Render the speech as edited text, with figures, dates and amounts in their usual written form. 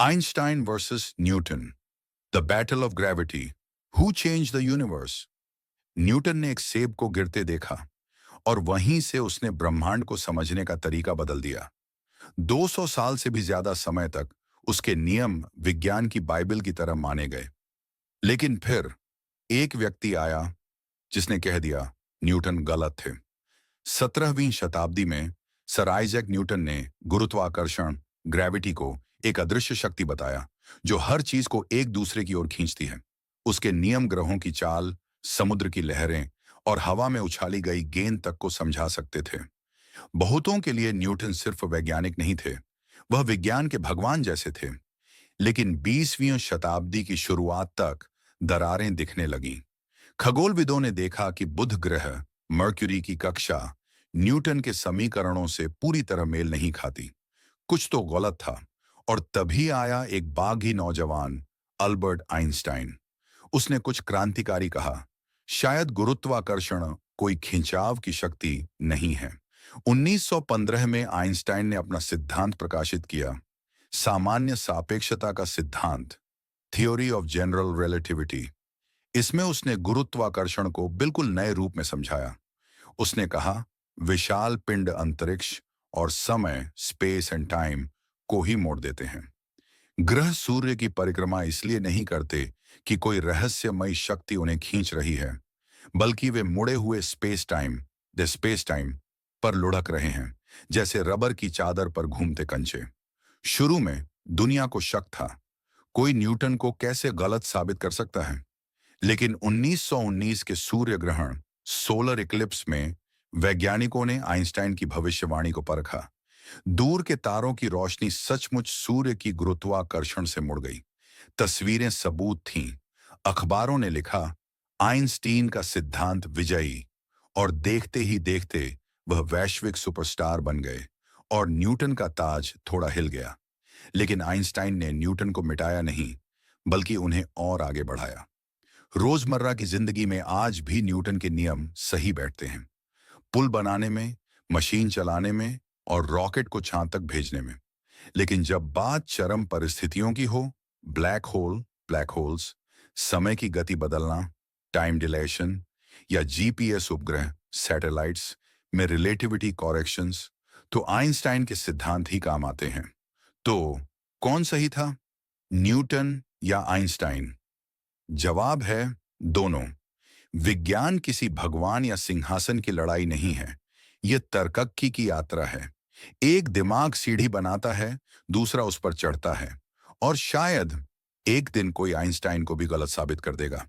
Einstein versus Newton, The Battle of Gravity, Who Changed the Universe? Newton ने एक सेब को गिरते देखा और वहीं से उसने ब्रह्मांड को समझने का तरीका बदल दिया। 200 साल से भी ज्यादा समय तक उसके नियम विज्ञान की बाइबल की तरह माने गए। लेकिन फिर एक व्यक्ति आया जिसने कह दिया न्यूटन गलत थे। 17वीं शताब्दी में सर आइजैक न्यूटन ने गुरुत्वाकर्षण ग्रेविटी को एक अदृश्य शक्ति बताया जो हर चीज को एक दूसरे की ओर खींचती है। उसके नियम ग्रहों की चाल, समुद्र की लहरें और हवा में उछाली गई गेंद तक को समझा सकते थे। बहुतों के लिए न्यूटन सिर्फ वैज्ञानिक नहीं थे, वह विज्ञान के भगवान जैसे थे। लेकिन 20वीं शताब्दी की शुरुआत तक दरारें दिखने लगीं। खगोलविदों ने देखा कि बुध ग्रह मर्क्यूरी की कक्षा न्यूटन के समीकरणों से पूरी तरह मेल नहीं खाती। कुछ तो गलत था। और तभी आया एक बागी नौजवान, अल्बर्ट आइंस्टाइन। उसने कुछ क्रांतिकारी कहा, शायद गुरुत्वाकर्षण कोई खिंचाव की शक्ति नहीं है। 1915 में आइंस्टाइन ने अपना सिद्धांत प्रकाशित किया, सामान्य सापेक्षता का सिद्धांत, थ्योरी ऑफ जनरल रिलेटिविटी। इसमें उसने गुरुत्वाकर्षण को बिल्कुल नए रूप में समझाया। उसने कहा, विशाल पिंड अंतरिक्ष और समय, स्पेस एंड टाइम को ही मोड़ देते हैं। ग्रह सूर्य की परिक्रमा इसलिए नहीं करते कि कोई रहस्यमयी शक्ति उन्हें खींच रही है, बल्कि वे मुड़े हुए स्पेस टाइम पर लुढ़क रहे हैं, जैसे रबर की चादर पर घूमते कंचे। शुरू में दुनिया को शक था, कोई न्यूटन को कैसे गलत साबित कर सकता है। लेकिन 1919 के सूर्य ग्रहण, सोलर इक्लिप्स में वैज्ञानिकों ने आइंस्टाइन की भविष्यवाणी को परखा। दूर के तारों की रोशनी सचमुच सूर्य की गुरुत्वाकर्षण से मुड़ गई। तस्वीरें सबूत थीं। अखबारों ने लिखा, आइंस्टीन का सिद्धांत विजयी। और देखते ही देखते वह वैश्विक सुपरस्टार बन गए और न्यूटन का ताज थोड़ा हिल गया। लेकिन आइंस्टाइन ने न्यूटन को मिटाया नहीं, बल्कि उन्हें और आगे बढ़ाया। रोजमर्रा की जिंदगी में आज भी न्यूटन के नियम सही बैठते हैं, पुल बनाने में, मशीन चलाने में और रॉकेट को चांद तक भेजने में। लेकिन जब बात चरम परिस्थितियों की हो, ब्लैक होल्स, समय की गति बदलना, टाइम डिलेशन या जीपीएस उपग्रह सैटेलाइट्स में रिलेटिविटी कॉरेक्शंस, तो आइंस्टाइन के सिद्धांत ही काम आते हैं। तो कौन सही था, न्यूटन या आइंस्टाइन? जवाब है दोनों। विज्ञान किसी भगवान या सिंहासन की लड़ाई नहीं है, यह तर्कक्की की यात्रा है। एक दिमाग सीढ़ी बनाता है, दूसरा उस पर चढ़ता है, और शायद एक दिन कोई आइंस्टाइन को भी गलत साबित कर देगा।